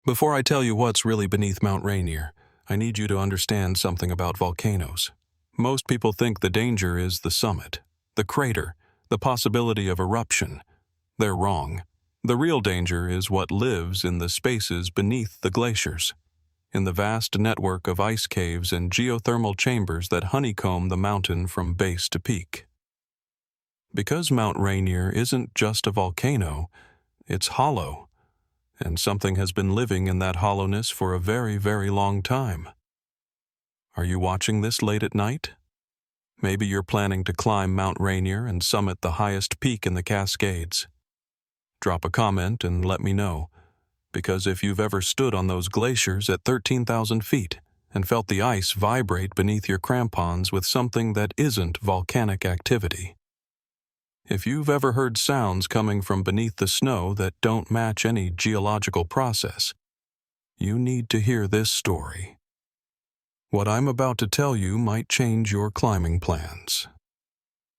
Before I tell you what's really beneath Mount Rainier, I need you to understand something about volcanoes. Most people think the danger is the summit, the crater, the possibility of eruption. They're wrong. The real danger is what lives in the spaces beneath the glaciers, in the vast network of ice caves and geothermal chambers that honeycomb the mountain from base to peak. Because Mount Rainier isn't just a volcano, it's hollow, and something has been living in that hollowness for a very, very long time. Are you watching this late at night? Maybe you're planning to climb Mount Rainier and summit the highest peak in the Cascades. Drop a comment and let me know, because if you've ever stood on those glaciers at 13,000 feet and felt the ice vibrate beneath your crampons with something that isn't volcanic activity, if you've ever heard sounds coming from beneath the snow that don't match any geological process, you need to hear this story. What I'm about to tell you might change your climbing plans.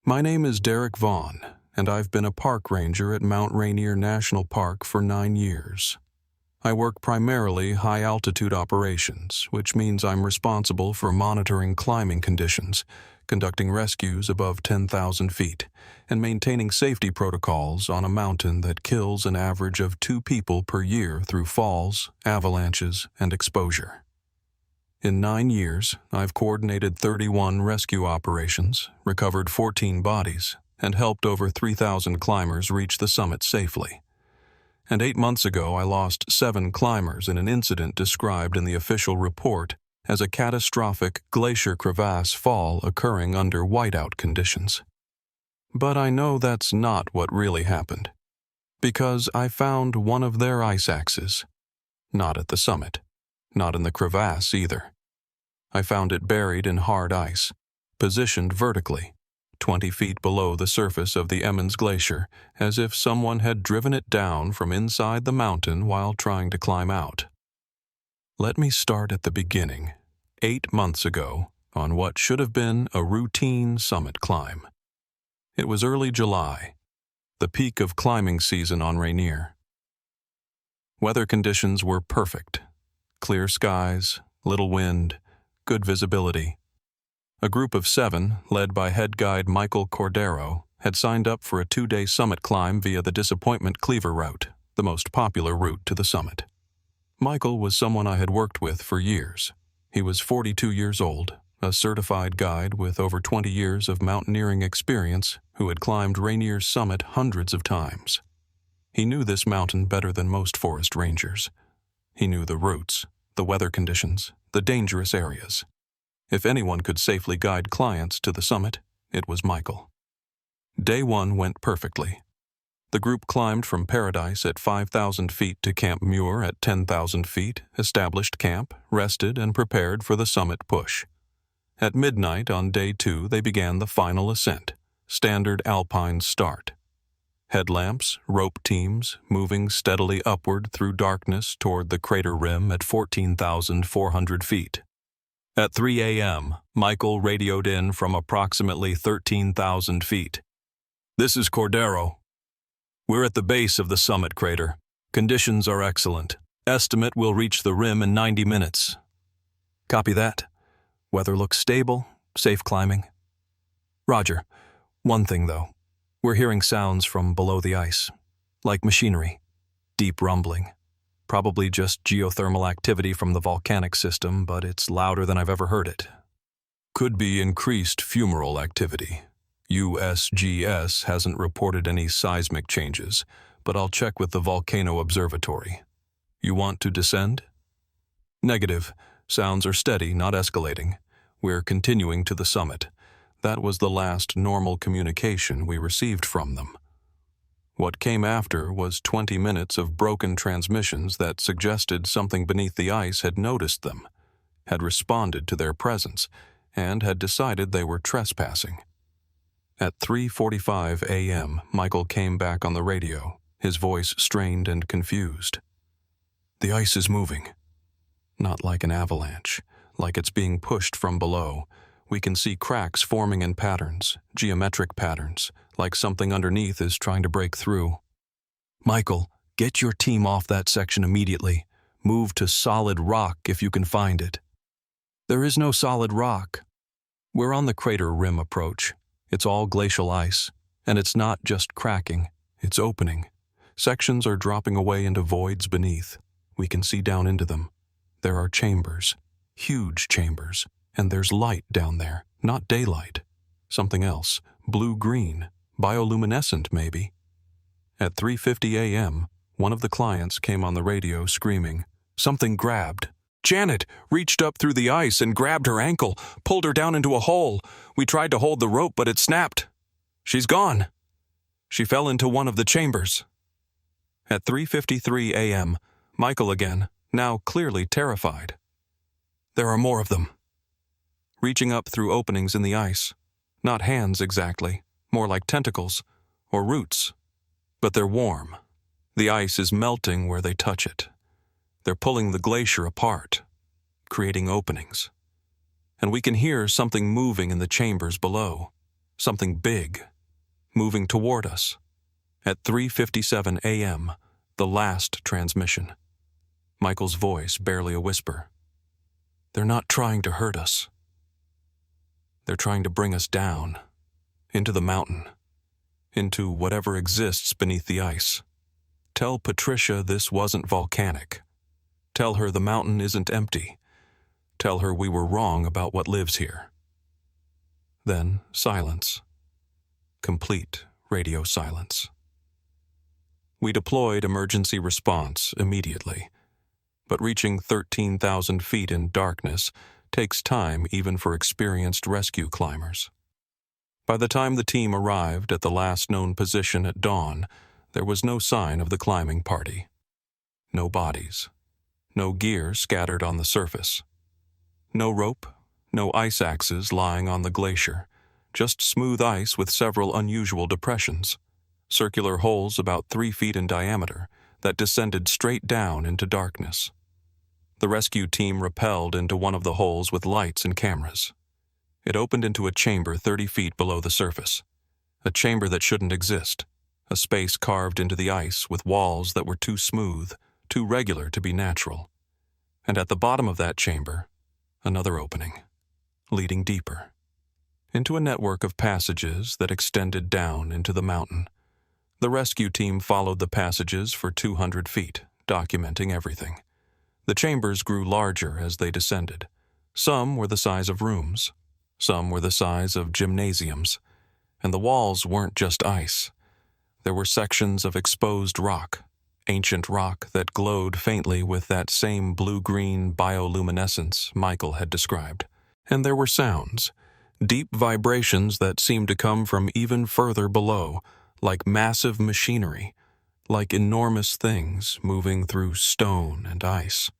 My name is Derek Vaughn, and I've been a park ranger at Mount Rainier National Park for 9 years. I work primarily high-altitude operations, which means I'm responsible for monitoring climbing conditions, conducting rescues above 10,000 feet, and maintaining safety protocols on a mountain that kills an average of 2 people per year through falls, avalanches, and exposure. In 9 years, I've coordinated 31 rescue operations, recovered 14 bodies, and helped over 3,000 climbers reach the summit safely. And 8 months ago, I lost 7 climbers in an incident described in the official report as a catastrophic glacier crevasse fall occurring under whiteout conditions. But I know that's not what really happened, because I found one of their ice axes. Not at the summit, not in the crevasse either. I found it buried in hard ice, positioned vertically, 20 feet below the surface of the Emmons Glacier, as if someone had driven it down from inside the mountain while trying to climb out. Let me start at the beginning, 8 months ago, on what should have been a routine summit climb. It was early July, the peak of climbing season on Rainier. Weather conditions were perfect. Clear skies, little wind, good visibility. A group of 7, led by head guide Michael Cordero, had signed up for a 2-day summit climb via the Disappointment Cleaver route, the most popular route to the summit. Michael was someone I had worked with for years. He was 42 years old, a certified guide with over 20 years of mountaineering experience who had climbed Rainier's summit hundreds of times. He knew this mountain better than most forest rangers. He knew the routes, the weather conditions, the dangerous areas. If anyone could safely guide clients to the summit, it was Michael. Day 1 went perfectly. The group climbed from Paradise at 5,000 feet to Camp Muir at 10,000 feet, established camp, rested, and prepared for the summit push. At midnight on day 2, they began the final ascent, standard alpine start. Headlamps, rope teams, moving steadily upward through darkness toward the crater rim at 14,400 feet. At 3 a.m., Michael radioed in from approximately 13,000 feet. "This is Cordero. We're at the base of the summit crater. Conditions are excellent. Estimate we'll reach the rim in 90 minutes. Copy that. Weather looks stable, safe climbing. Roger. One thing though. We're hearing sounds from below the ice, like machinery, deep rumbling. Probably just geothermal activity from the volcanic system, but it's louder than I've ever heard it. Could be increased fumarole activity. USGS hasn't reported any seismic changes, but I'll check with the Volcano Observatory. You want to descend?" "Negative. Sounds are steady, not escalating. We're continuing to the summit. That was the last normal communication we received from them." What came after was 20 minutes of broken transmissions that suggested something beneath the ice had noticed them, had responded to their presence, and had decided they were trespassing. At 3:45 a.m., Michael came back on the radio, his voice strained and confused. "The ice is moving. Not like an avalanche, like it's being pushed from below. We can see cracks forming in patterns, geometric patterns, like something underneath is trying to break through. Michael, get your team off that section immediately. Move to solid rock if you can find it. There is no solid rock. We're on the crater rim approach. It's all glacial ice, and it's not just cracking, it's opening. Sections are dropping away into voids beneath. We can see down into them. There are chambers, huge chambers, and there's light down there, not daylight. Something else, blue-green, bioluminescent maybe. At 3:50 a.m., one of the clients came on the radio screaming, "Something grabbed. Janet reached up through the ice and grabbed her ankle, pulled her down into a hole. We tried to hold the rope, but it snapped. She's gone. She fell into one of the chambers." At 3:53 a.m., Michael again, now clearly terrified. "There are more of them." Reaching up through openings in the ice. Not hands exactly, more like tentacles or roots. But they're warm. The ice is melting where they touch it. They're pulling the glacier apart, creating openings. And we can hear something moving in the chambers below, something big, moving toward us. At 3:57 a.m., the last transmission. Michael's voice barely a whisper. "They're not trying to hurt us. They're trying to bring us down, into the mountain, into whatever exists beneath the ice. Tell Patricia this wasn't volcanic. Tell her the mountain isn't empty. Tell her we were wrong about what lives here." Then silence. Complete radio silence. We deployed emergency response immediately. But reaching 13,000 feet in darkness takes time even for experienced rescue climbers. By the time the team arrived at the last known position at dawn, there was no sign of the climbing party. No bodies. No gear scattered on the surface. No rope, no ice axes lying on the glacier, just smooth ice with several unusual depressions, circular holes about 3 feet in diameter that descended straight down into darkness. The rescue team rappelled into one of the holes with lights and cameras. It opened into a chamber 30 feet below the surface, a chamber that shouldn't exist, a space carved into the ice with walls that were too smooth, too regular to be natural. And at the bottom of that chamber, another opening, leading deeper, into a network of passages that extended down into the mountain. The rescue team followed the passages for 200 feet, documenting everything. The chambers grew larger as they descended. Some were the size of rooms. Some were the size of gymnasiums. And the walls weren't just ice. There were sections of exposed rock, ancient rock that glowed faintly with that same blue-green bioluminescence Michael had described. And there were sounds, deep vibrations that seemed to come from even further below, like massive machinery, like enormous things moving through stone and ice.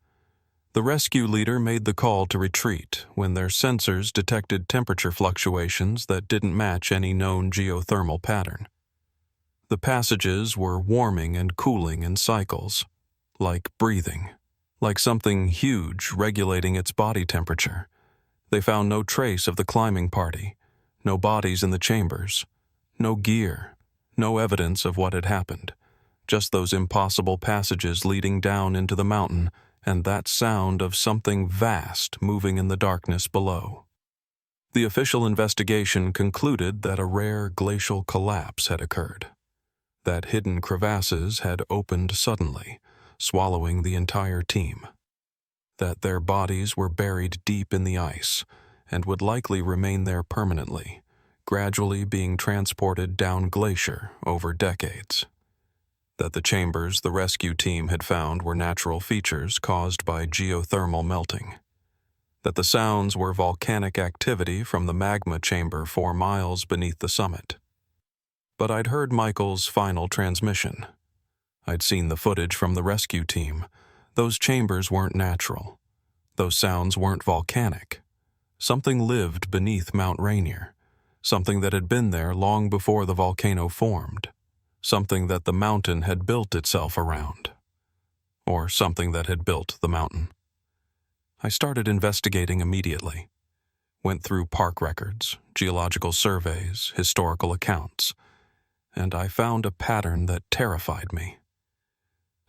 The rescue leader made the call to retreat when their sensors detected temperature fluctuations that didn't match any known geothermal pattern. The passages were warming and cooling in cycles, like breathing, like something huge regulating its body temperature. They found no trace of the climbing party, no bodies in the chambers, no gear, no evidence of what had happened, just those impossible passages leading down into the mountain and that sound of something vast moving in the darkness below. The official investigation concluded that a rare glacial collapse had occurred, that hidden crevasses had opened suddenly, swallowing the entire team, that their bodies were buried deep in the ice and would likely remain there permanently, gradually being transported down glacier over decades. That the chambers the rescue team had found were natural features caused by geothermal melting. That the sounds were volcanic activity from the magma chamber 4 miles beneath the summit. But I'd heard Michael's final transmission. I'd seen the footage from the rescue team. Those chambers weren't natural. Those sounds weren't volcanic. Something lived beneath Mount Rainier, something that had been there long before the volcano formed, something that the mountain had built itself around, or something that had built the mountain. I started investigating immediately. Went through park records, geological surveys, historical accounts, and I found a pattern that terrified me.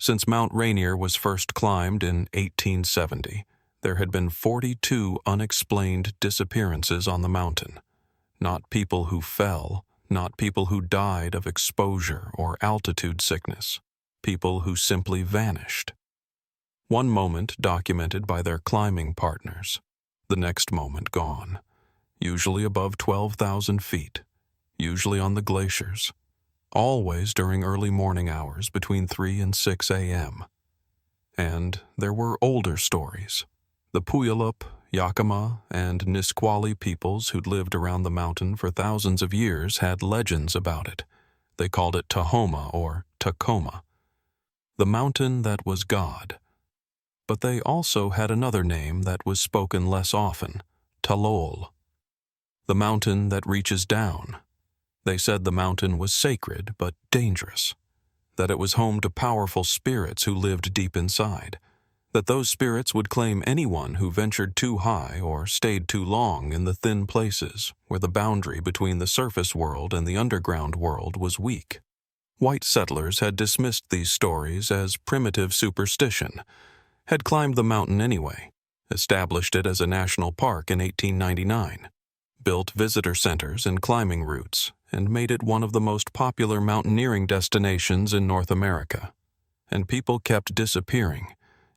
Since Mount Rainier was first climbed in 1870, there had been 42 unexplained disappearances on the mountain. Not people who fell, not people who died of exposure or altitude sickness, people who simply vanished. One moment documented by their climbing partners, the next moment gone, usually above 12,000 feet, usually on the glaciers, always during early morning hours between 3 and 6 a.m. And there were older stories. The Puyallup, Yakima, and Nisqually peoples who'd lived around the mountain for thousands of years had legends about it. They called it Tahoma or Tacoma, the mountain that was God. But they also had another name that was spoken less often, Talol, the mountain that reaches down. They said the mountain was sacred but dangerous, that it was home to powerful spirits who lived deep inside, that those spirits would claim anyone who ventured too high or stayed too long in the thin places where the boundary between the surface world and the underground world was weak. White settlers had dismissed these stories as primitive superstition, had climbed the mountain anyway, established it as a national park in 1899, built visitor centers and climbing routes, and made it one of the most popular mountaineering destinations in North America. And people kept disappearing,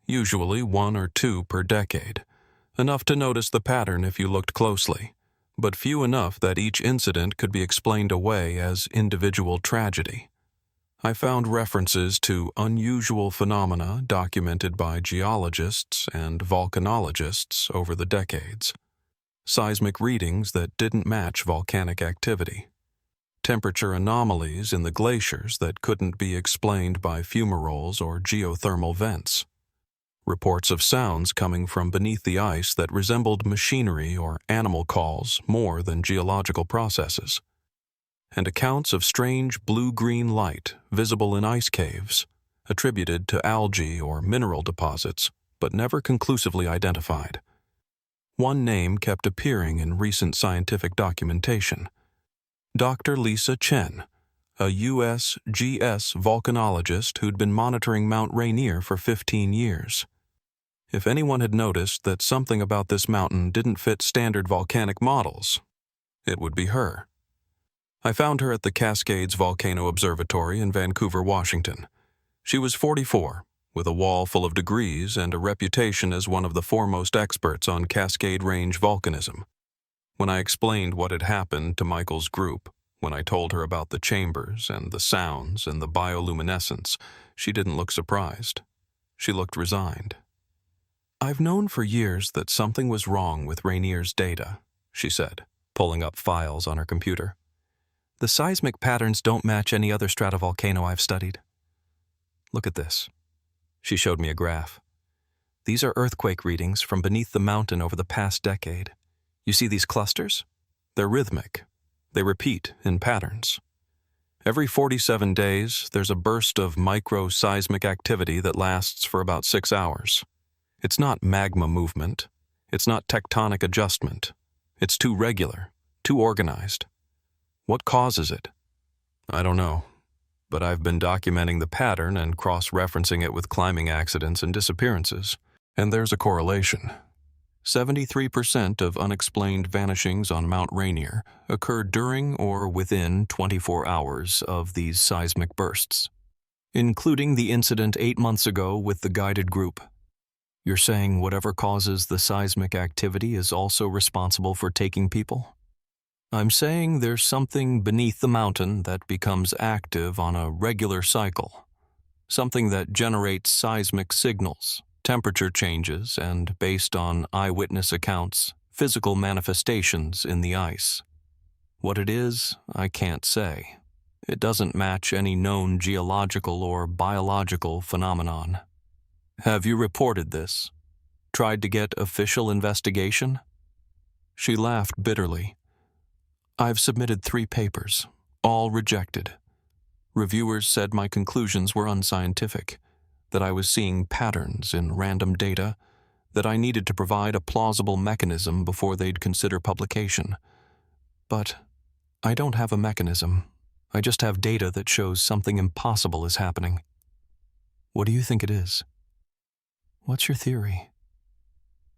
usually 1 or 2 per decade, enough to notice the pattern if you looked closely, but few enough that each incident could be explained away as individual tragedy. I found references to unusual phenomena documented by geologists and volcanologists over the decades, seismic readings that didn't match volcanic activity, temperature anomalies in the glaciers that couldn't be explained by fumaroles or geothermal vents, reports of sounds coming from beneath the ice that resembled machinery or animal calls more than geological processes, and accounts of strange blue-green light visible in ice caves, attributed to algae or mineral deposits, but never conclusively identified. One name kept appearing in recent scientific documentation: Dr. Lisa Chen, a USGS volcanologist who'd been monitoring Mount Rainier for 15 years. If anyone had noticed that something about this mountain didn't fit standard volcanic models, it would be her. I found her at the Cascades Volcano Observatory in Vancouver, Washington. She was 44, with a wall full of degrees and a reputation as one of the foremost experts on Cascade Range volcanism. When I explained what had happened to Michael's group, when I told her about the chambers and the sounds and the bioluminescence, she didn't look surprised. She looked resigned. "I've known for years that something was wrong with Rainier's data," she said, pulling up files on her computer. "The seismic patterns don't match any other stratovolcano I've studied. Look at this." She showed me a graph. "These are earthquake readings from beneath the mountain over the past decade. You see these clusters? They're rhythmic. They repeat in patterns. Every 47 days, there's a burst of micro-seismic activity that lasts for about 6 hours. It's not magma movement. It's not tectonic adjustment. It's too regular, too organized. What causes it? I don't know, but I've been documenting the pattern and cross-referencing it with climbing accidents and disappearances, and there's a correlation. 73% of unexplained vanishings on Mount Rainier occur during or within 24 hours of these seismic bursts, including the incident 8 months ago with the guided group. You're saying whatever causes the seismic activity is also responsible for taking people? I'm saying there's something beneath the mountain that becomes active on a regular cycle, something that generates seismic signals, temperature changes, and, based on eyewitness accounts, physical manifestations in the ice. What it is, I can't say. It doesn't match any known geological or biological phenomenon. Have you reported this? Tried to get official investigation? She laughed bitterly. I've submitted 3 papers, all rejected. Reviewers said my conclusions were unscientific, that I was seeing patterns in random data, that I needed to provide a plausible mechanism before they'd consider publication. But I don't have a mechanism. I just have data that shows something impossible is happening. What do you think it is? What's your theory?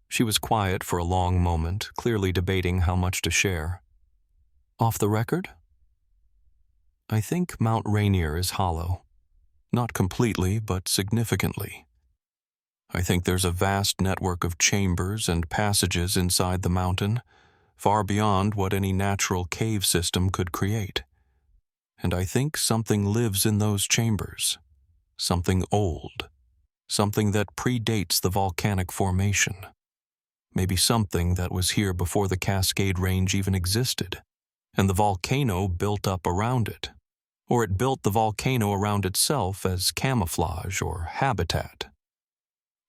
She was quiet for a long moment, clearly debating how much to share. Off the record? I think Mount Rainier is hollow. Not completely, but significantly. I think there's a vast network of chambers and passages inside the mountain, far beyond what any natural cave system could create. And I think something lives in those chambers. Something old. Something that predates the volcanic formation. Maybe something that was here before the Cascade Range even existed, and the volcano built up around it. Or it built the volcano around itself as camouflage or habitat.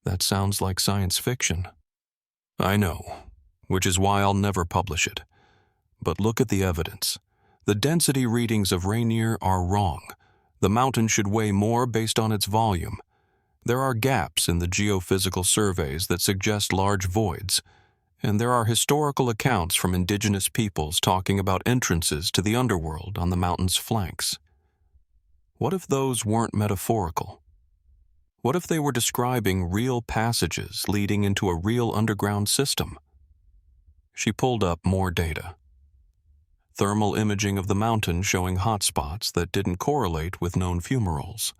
That sounds like science fiction. I know, which is why I'll never publish it. But look at the evidence. The density readings of Rainier are wrong. The mountain should weigh more based on its volume. There are gaps in the geophysical surveys that suggest large voids, and there are historical accounts from indigenous peoples talking about entrances to the underworld on the mountain's flanks. What if those weren't metaphorical? What if they were describing real passages leading into a real underground system? She pulled up more data. Thermal imaging of the mountain showing hotspots that didn't correlate with known fumaroles.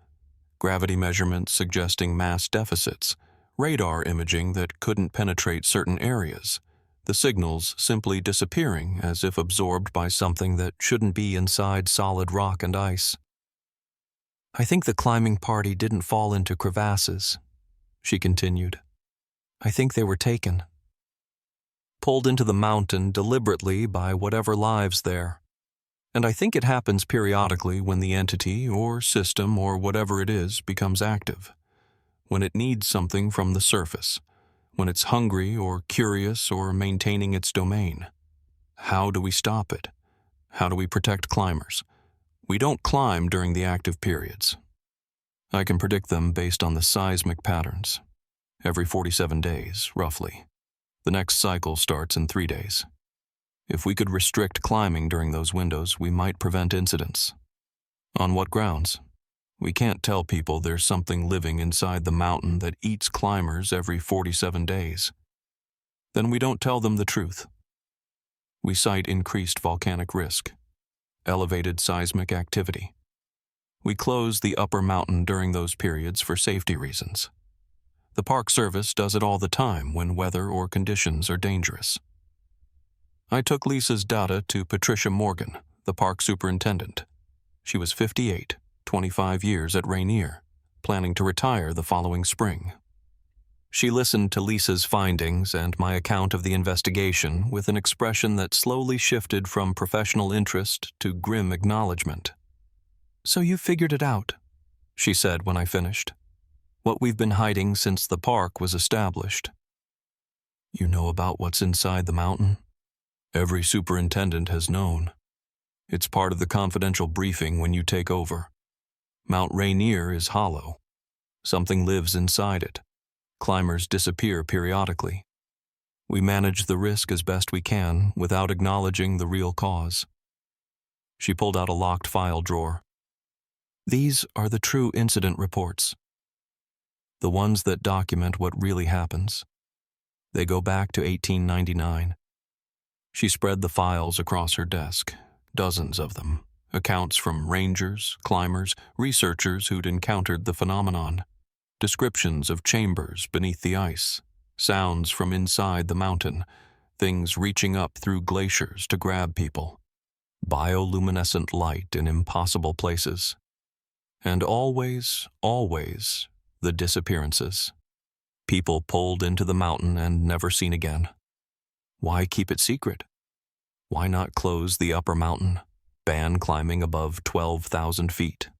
Gravity measurements suggesting mass deficits. Radar imaging that couldn't penetrate certain areas. The signals simply disappearing as if absorbed by something that shouldn't be inside solid rock and ice. I think the climbing party didn't fall into crevasses, she continued. I think they were taken. Pulled into the mountain deliberately by whatever lives there. And I think it happens periodically when the entity or system or whatever it is becomes active. When it needs something from the surface. When it's hungry or curious or maintaining its domain. How do we stop it? How do we protect climbers? We don't climb during the active periods. I can predict them based on the seismic patterns. Every 47 days, roughly. The next cycle starts in 3 days. If we could restrict climbing during those windows, we might prevent incidents. On what grounds? We can't tell people there's something living inside the mountain that eats climbers every 47 days. Then we don't tell them the truth. We cite increased volcanic risk. Elevated seismic activity. We close the upper mountain during those periods for safety reasons. The Park Service does it all the time when weather or conditions are dangerous. I took Lisa's data to Patricia Morgan, the park superintendent. She was 58, 25 years at Rainier, planning to retire the following spring. She listened to Lisa's findings and my account of the investigation with an expression that slowly shifted from professional interest to grim acknowledgement. So you figured it out, she said when I finished. What we've been hiding since the park was established. You know about what's inside the mountain? Every superintendent has known. It's part of the confidential briefing when you take over. Mount Rainier is hollow. Something lives inside it. Climbers disappear periodically. We manage the risk as best we can without acknowledging the real cause. She pulled out a locked file drawer. These are the true incident reports. The ones that document what really happens. They go back to 1899. She spread the files across her desk, dozens of them, accounts from rangers, climbers, researchers who'd encountered the phenomenon. Descriptions of chambers beneath the ice, sounds from inside the mountain, things reaching up through glaciers to grab people, bioluminescent light in impossible places, and always, always, the disappearances. People pulled into the mountain and never seen again. Why keep it secret? Why not close the upper mountain, ban climbing above 12,000 feet?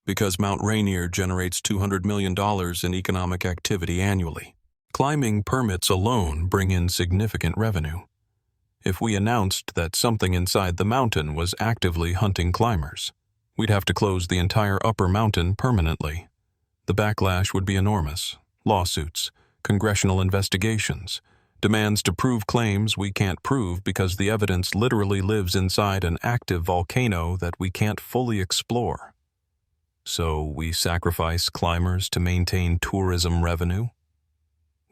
Because Mount Rainier generates $200 million in economic activity annually. Climbing permits alone bring in significant revenue. If we announced that something inside the mountain was actively hunting climbers, we'd have to close the entire upper mountain permanently. The backlash would be enormous. Lawsuits, congressional investigations, demands to prove claims we can't prove because the evidence literally lives inside an active volcano that we can't fully explore. So we sacrifice climbers to maintain tourism revenue?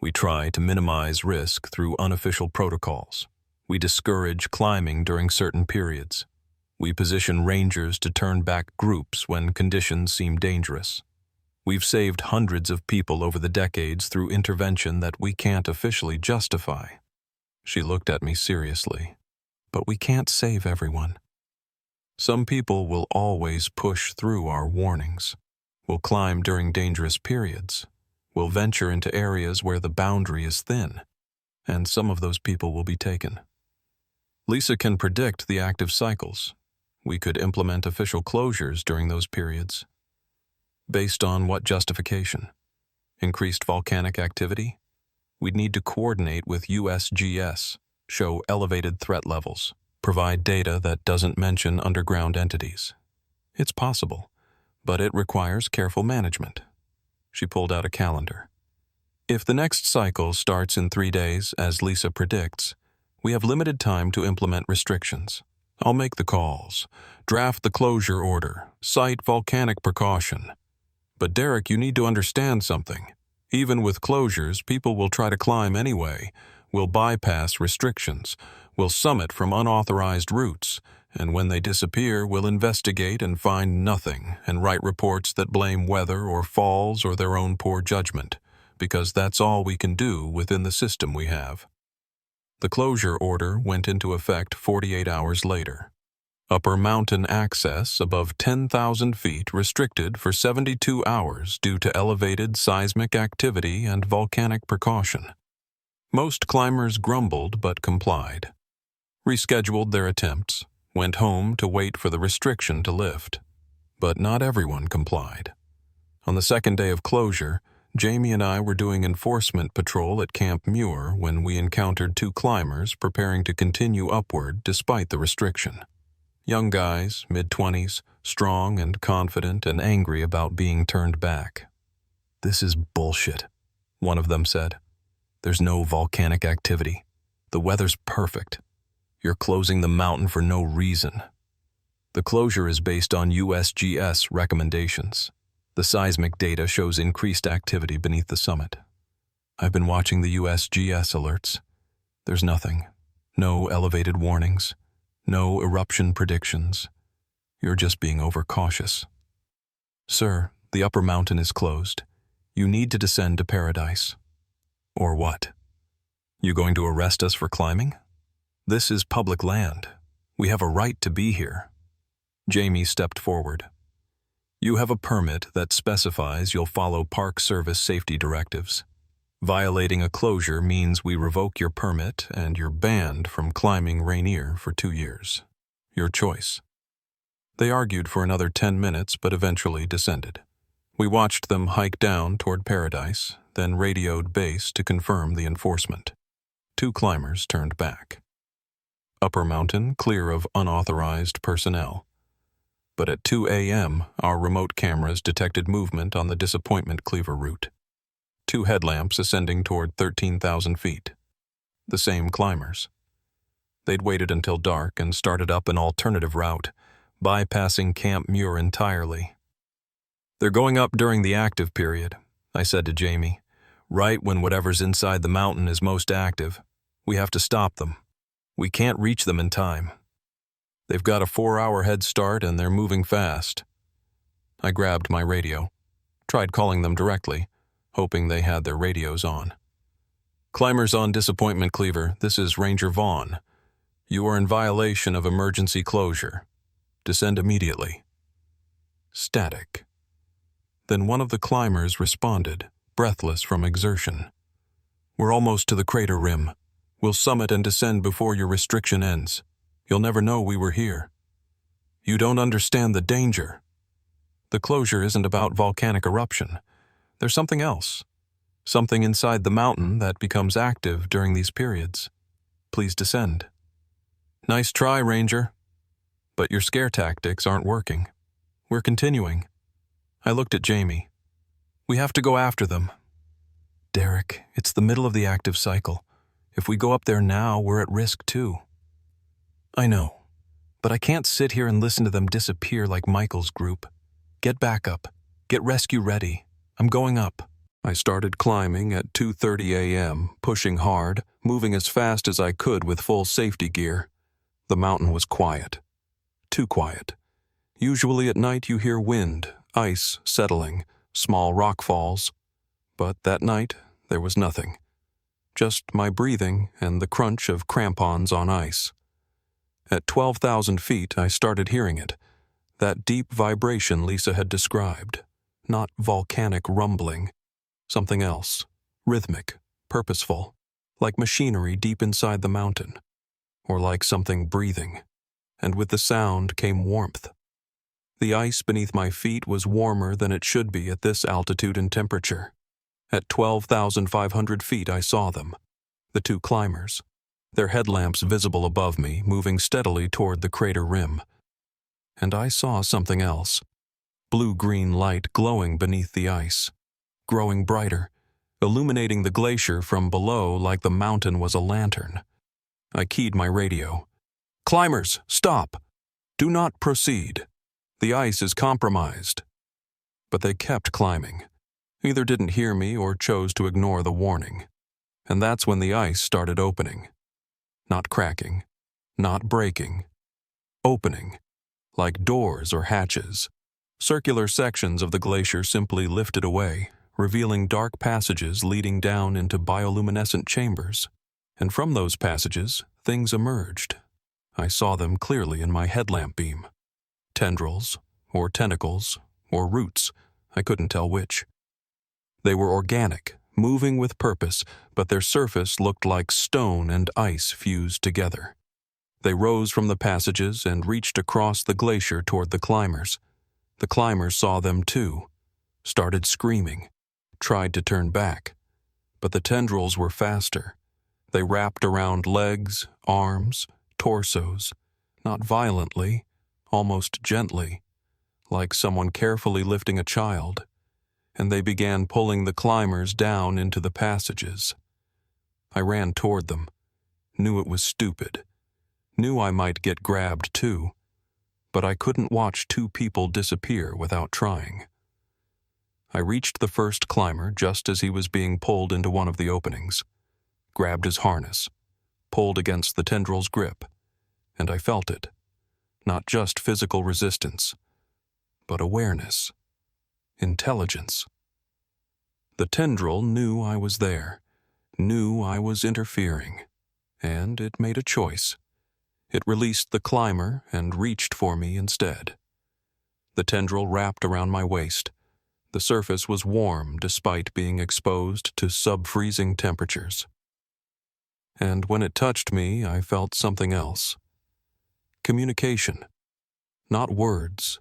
We try to minimize risk through unofficial protocols. We discourage climbing during certain periods. We position rangers to turn back groups when conditions seem dangerous. We've saved hundreds of people over the decades through intervention that we can't officially justify. She looked at me seriously. But we can't save everyone. Some people will always push through our warnings, will climb during dangerous periods, will venture into areas where the boundary is thin, and some of those people will be taken. Lisa can predict the active cycles. We could implement official closures during those periods. Based on what justification? Increased volcanic activity? We'd need to coordinate with USGS, show elevated threat levels, provide data that doesn't mention underground entities. It's possible, but it requires careful management. She pulled out a calendar. If the next cycle starts in 3 days, as Lisa predicts, we have limited time to implement restrictions. I'll make the calls, draft the closure order, cite volcanic precaution. But Derek, you need to understand something. Even with closures, people will try to climb anyway, will bypass restrictions, will summit from unauthorized routes, and when they disappear, will investigate and find nothing and write reports that blame weather or falls or their own poor judgment, because that's all we can do within the system we have. The closure order went into effect 48 hours later. Upper mountain access above 10,000 feet restricted for 72 hours due to elevated seismic activity and volcanic precaution. Most climbers grumbled but complied. Rescheduled their attempts, went home to wait for the restriction to lift. But not everyone complied. On the second day of closure, Jamie and I were doing enforcement patrol at Camp Muir when we encountered 2 climbers preparing to continue upward despite the restriction. Young guys, mid-20s, strong and confident and angry about being turned back. "This is bullshit," one of them said. "There's no volcanic activity. The weather's perfect. You're closing the mountain for no reason." The closure is based on USGS recommendations. The seismic data shows increased activity beneath the summit. I've been watching the USGS alerts. There's nothing. No elevated warnings. No eruption predictions. You're just being overcautious. "Sir, the upper mountain is closed. You need to descend to paradise." "Or what? You going to arrest us for climbing? This is public land. We have a right to be here." Jamie stepped forward. "You have a permit that specifies you'll follow Park Service safety directives. Violating a closure means we revoke your permit and you're banned from climbing Rainier for 2 years. Your choice." They argued for another 10 minutes but eventually descended. We watched them hike down toward paradise, then radioed base to confirm the enforcement. 2 climbers turned back. Upper mountain clear of unauthorized personnel. But at 2 a.m., our remote cameras detected movement on the Disappointment Cleaver route. 2 headlamps ascending toward 13,000 feet. The same climbers. They'd waited until dark and started up an alternative route, bypassing Camp Muir entirely. "They're going up during the active period," I said to Jamie. "Right when whatever's inside the mountain is most active. We have to stop them. We can't reach them in time. They've got a 4-hour head start and they're moving fast." I grabbed my radio, tried calling them directly, hoping they had their radios on. "Climbers on Disappointment Cleaver, this is Ranger Vaughn. You are in violation of emergency closure. Descend immediately." Static. Then one of the climbers responded, breathless from exertion. "We're almost to the crater rim. We'll summit and descend before your restriction ends. You'll never know we were here." "You don't understand the danger. The closure isn't about volcanic eruption. There's something else. Something inside the mountain that becomes active during these periods. Please descend." "Nice try, Ranger. But your scare tactics aren't working. We're continuing." I looked at Jamie. "We have to go after them." "Derek, it's the middle of the active cycle. If we go up there now, we're at risk too." "I know, but I can't sit here and listen to them disappear like Michael's group. Get back up. Get rescue ready. I'm going up." I started climbing at 2:30 a.m., pushing hard, moving as fast as I could with full safety gear. The mountain was quiet. Too quiet. Usually at night you hear wind, ice settling, small rock falls. But that night, there was nothing. Just my breathing and the crunch of crampons on ice. At 12,000 feet, I started hearing it. That deep vibration Lisa had described. Not volcanic rumbling. Something else. Rhythmic, purposeful. Like machinery deep inside the mountain. Or like something breathing. And with the sound came warmth. The ice beneath my feet was warmer than it should be at this altitude and temperature. At 12,500 feet I saw them. The two climbers. Their headlamps visible above me, moving steadily toward the crater rim. And I saw something else. Blue-green light glowing beneath the ice. Growing brighter, illuminating the glacier from below like the mountain was a lantern. I keyed my radio. "Climbers, stop! Do not proceed. The ice is compromised." But they kept climbing. Either didn't hear me or chose to ignore the warning. And that's when the ice started opening. Not cracking, not breaking. Opening, like doors or hatches. Circular sections of the glacier simply lifted away, revealing dark passages leading down into bioluminescent chambers. And from those passages, things emerged. I saw them clearly in my headlamp beam. Tendrils, or tentacles, or roots, I couldn't tell which. They were organic, moving with purpose, but their surface looked like stone and ice fused together. They rose from the passages and reached across the glacier toward the climbers. The climbers saw them too, started screaming, tried to turn back. But the tendrils were faster. They wrapped around legs, arms, torsos, not violently, almost gently, like someone carefully lifting a child. And they began pulling the climbers down into the passages. I ran toward them, knew it was stupid, knew I might get grabbed too, but I couldn't watch two people disappear without trying. I reached the first climber just as he was being pulled into one of the openings, grabbed his harness, pulled against the tendril's grip, and I felt it. Not just physical resistance, but awareness. Intelligence. The tendril knew I was there, knew I was interfering, and it made a choice. It released the climber and reached for me instead. The tendril wrapped around my waist. The surface was warm despite being exposed to sub-freezing temperatures. And when it touched me, I felt something else. Communication. Not words,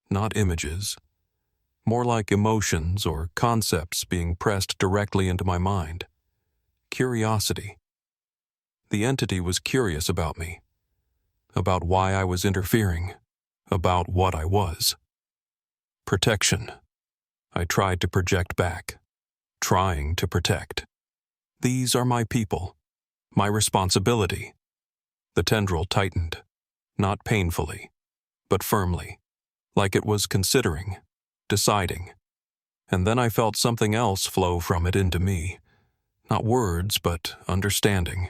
not images. More like emotions or concepts being pressed directly into my mind. Curiosity. The entity was curious about me, about why I was interfering, about what I was. Protection. I tried to project back, trying to protect. These are my people, my responsibility. The tendril tightened, not painfully, but firmly, like it was considering, deciding. And then I felt something else flow from it into me. Not words, but understanding.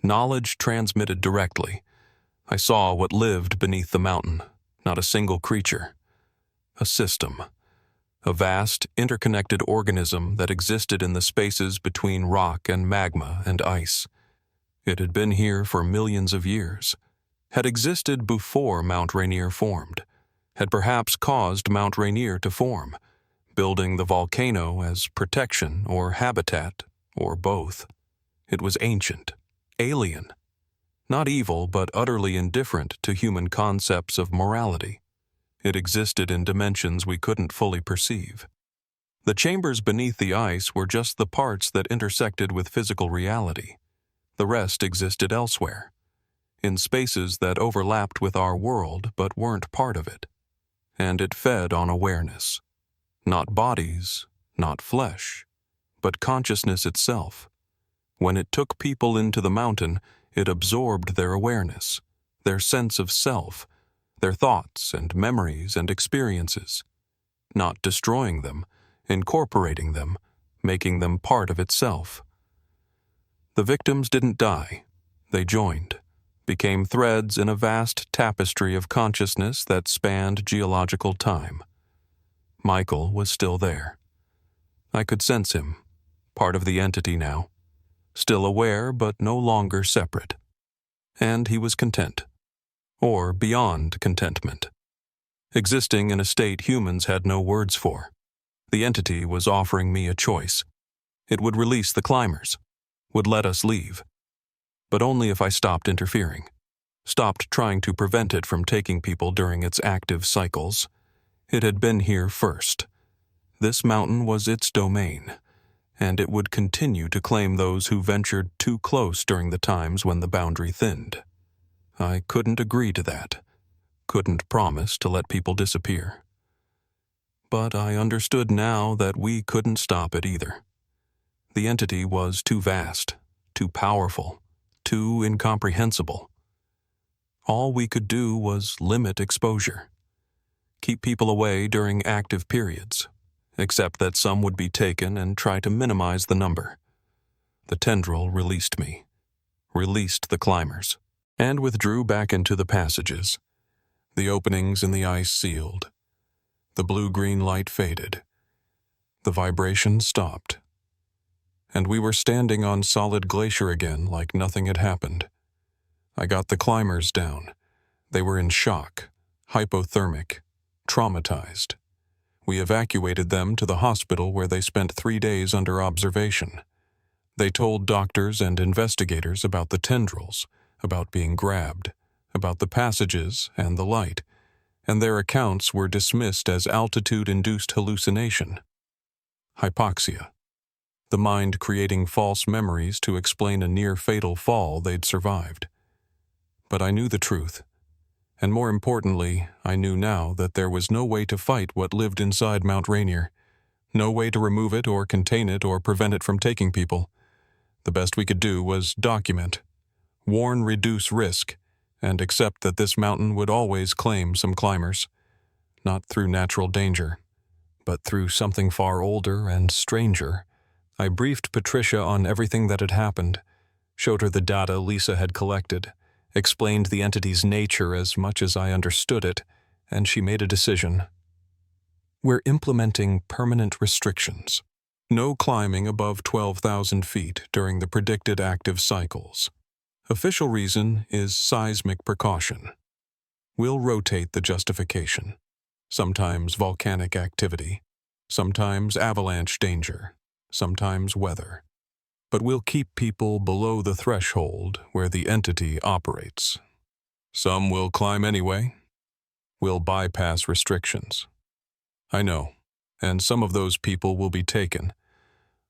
Knowledge transmitted directly. I saw what lived beneath the mountain, not a single creature. A system. A vast, interconnected organism that existed in the spaces between rock and magma and ice. It had been here for millions of years. Had existed before Mount Rainier formed. Had perhaps caused Mount Rainier to form, building the volcano as protection or habitat, or both. It was ancient, alien, not evil but utterly indifferent to human concepts of morality. It existed in dimensions we couldn't fully perceive. The chambers beneath the ice were just the parts that intersected with physical reality. The rest existed elsewhere, in spaces that overlapped with our world but weren't part of it. And it fed on awareness. Not bodies, not flesh, but consciousness itself. When it took people into the mountain, it absorbed their awareness, their sense of self, their thoughts and memories and experiences. not destroying them, incorporating them, making them part of itself. The victims didn't die. They joined, became threads in a vast tapestry of consciousness that spanned geological time. Michael was still there. I could sense him, part of the entity now, still aware but no longer separate. And he was content, or beyond contentment, existing in a state humans had no words for. The entity was offering me a choice. It would release the climbers, would let us leave, but only if I stopped interfering, stopped trying to prevent it from taking people during its active cycles. It had been here first. This mountain was its domain, and it would continue to claim those who ventured too close during the times when the boundary thinned. I couldn't agree to that, couldn't promise to let people disappear. But I understood now that we couldn't stop it either. The entity was too vast, too powerful, too incomprehensible. All we could do was limit exposure, keep people away during active periods, except that some would be taken and try to minimize the number. The tendril released me, released the climbers, and withdrew back into the passages. The openings in the ice sealed. The blue-green light faded. The vibration stopped. And we were standing on solid glacier again like nothing had happened. I got the climbers down. They were in shock, hypothermic, traumatized. We evacuated them to the hospital where they spent 3 days under observation. They told doctors and investigators about the tendrils, about being grabbed, about the passages and the light, and their accounts were dismissed as altitude-induced hallucination. Hypoxia. The mind creating false memories to explain a near-fatal fall they'd survived. But I knew the truth. And more importantly, I knew now that there was no way to fight what lived inside Mount Rainier, no way to remove it or contain it or prevent it from taking people. The best we could do was document, warn, reduce risk, and accept that this mountain would always claim some climbers, not through natural danger, but through something far older and stranger. I briefed Patricia on everything that had happened, showed her the data Lisa had collected, explained the entity's nature as much as I understood it, and she made a decision. We're implementing permanent restrictions. No climbing above 12,000 feet during the predicted active cycles. Official reason is seismic precaution. We'll rotate the justification. Sometimes volcanic activity, sometimes avalanche danger, sometimes weather. But we'll keep people below the threshold where the entity operates. Some will climb anyway. We'll bypass restrictions. I know, and some of those people will be taken,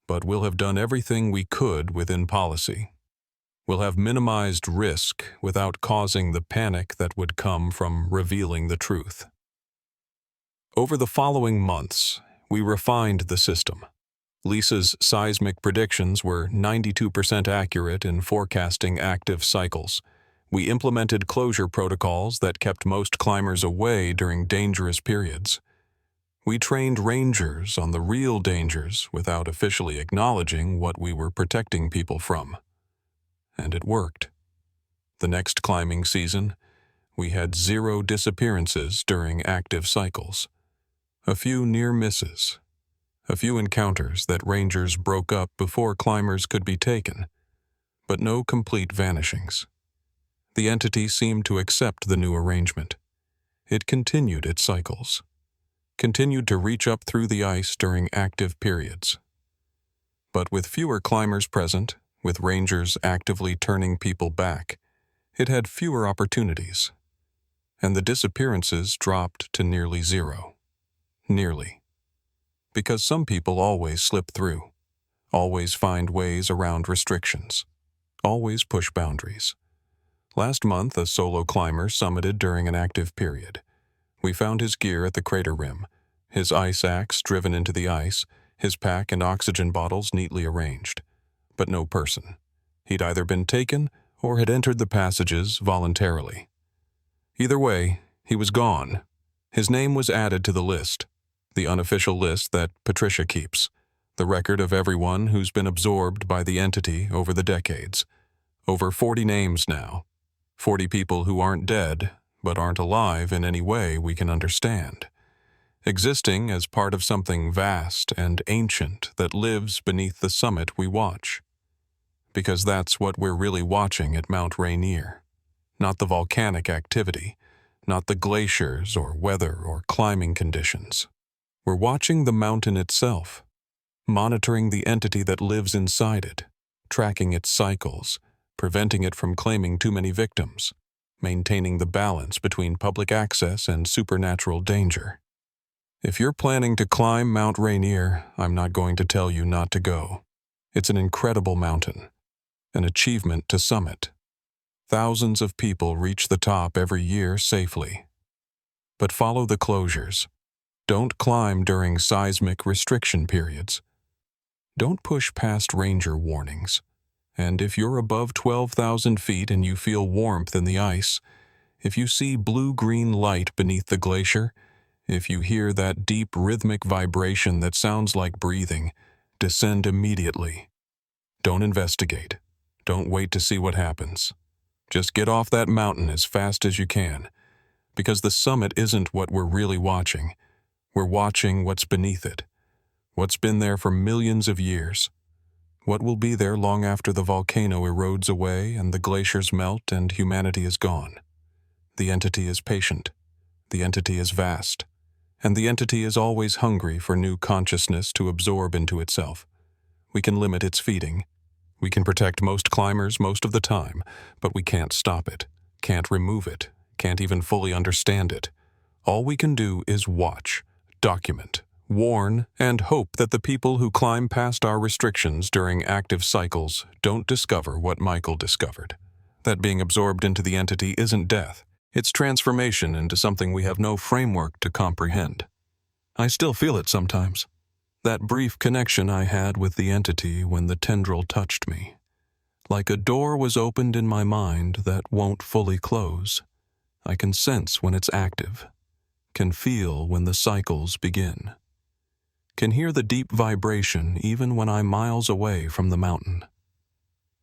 but we'll have done everything we could within policy. We'll have minimized risk without causing the panic that would come from revealing the truth. Over the following months, we refined the system. Lisa's seismic predictions were 92% accurate in forecasting active cycles. We implemented closure protocols that kept most climbers away during dangerous periods. We trained rangers on the real dangers without officially acknowledging what we were protecting people from. And it worked. The next climbing season, we had 0 disappearances during active cycles. A few near misses. A few encounters that rangers broke up before climbers could be taken, but no complete vanishings. The entity seemed to accept the new arrangement. It continued its cycles, continued to reach up through the ice during active periods. But with fewer climbers present, with rangers actively turning people back, it had fewer opportunities, and the disappearances dropped to nearly 0. Nearly. Because some people always slip through, always find ways around restrictions, always push boundaries. Last month, a solo climber summited during an active period. We found his gear at the crater rim, his ice axe driven into the ice, his pack and oxygen bottles neatly arranged. But no person. He'd either been taken or had entered the passages voluntarily. Either way, he was gone. His name was added to the list. the unofficial list that Patricia keeps, the record of everyone who's been absorbed by the entity over the decades. Over 40 names now. 40 people who aren't dead, but aren't alive in any way we can understand, existing as part of something vast and ancient that lives beneath the summit we watch. Because that's what we're really watching at Mount Rainier. Not the volcanic activity, not the glaciers or weather or climbing conditions. We're watching the mountain itself, monitoring the entity that lives inside it, tracking its cycles, preventing it from claiming too many victims, maintaining the balance between public access and supernatural danger. If you're planning to climb Mount Rainier, I'm not going to tell you not to go. It's an incredible mountain, an achievement to summit. Thousands of people reach the top every year safely. But follow the closures. Don't climb during seismic restriction periods. Don't push past ranger warnings. And if you're above 12,000 feet and you feel warmth in the ice, if you see blue-green light beneath the glacier, if you hear that deep rhythmic vibration that sounds like breathing, descend immediately. Don't investigate. Don't wait to see what happens. Just get off that mountain as fast as you can, because the summit isn't what we're really watching. We're watching what's beneath it, what's been there for millions of years, what will be there long after the volcano erodes away and the glaciers melt and humanity is gone. The entity is patient, the entity is vast, and the entity is always hungry for new consciousness to absorb into itself. We can limit its feeding. We can protect most climbers most of the time, but we can't stop it, can't remove it, can't even fully understand it. All we can do is watch, document, warn, and hope that the people who climb past our restrictions during active cycles don't discover what Michael discovered. That being absorbed into the entity isn't death. It's transformation into something we have no framework to comprehend. I still feel it sometimes. That brief connection I had with the entity when the tendril touched me. Like a door was opened in my mind that won't fully close. I can sense when it's active, can feel when the cycles begin, can hear the deep vibration even when I'm miles away from the mountain.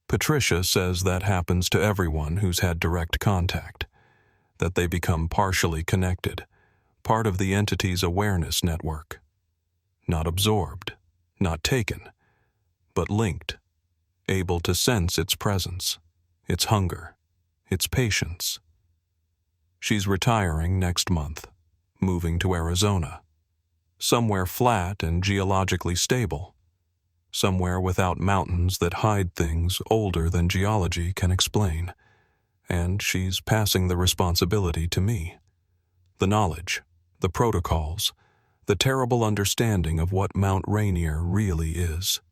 Patricia says that happens to everyone who's had direct contact, that they become partially connected, part of the entity's awareness network. Not absorbed, not taken, but linked, able to sense its presence, its hunger, its patience. She's retiring next month, moving to Arizona, somewhere flat and geologically stable, somewhere without mountains that hide things older than geology can explain. And she's passing the responsibility to me. The knowledge, the protocols, the terrible understanding of what Mount Rainier really is.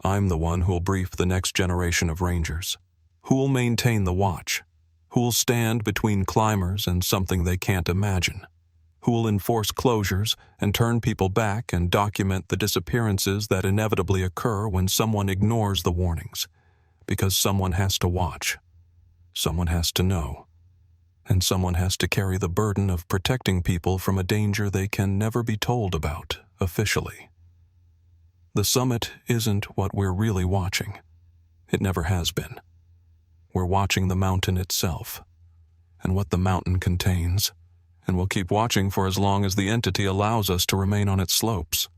I'm the one who'll brief the next generation of rangers, who'll maintain the watch, who'll stand between climbers and something they can't imagine, who'll enforce closures and turn people back and document the disappearances that inevitably occur when someone ignores the warnings, because someone has to watch, someone has to know. And someone has to carry the burden of protecting people from a danger they can never be told about officially. The summit isn't what we're really watching. It never has been. We're watching the mountain itself, and what the mountain contains, and we'll keep watching for as long as the entity allows us to remain on its slopes.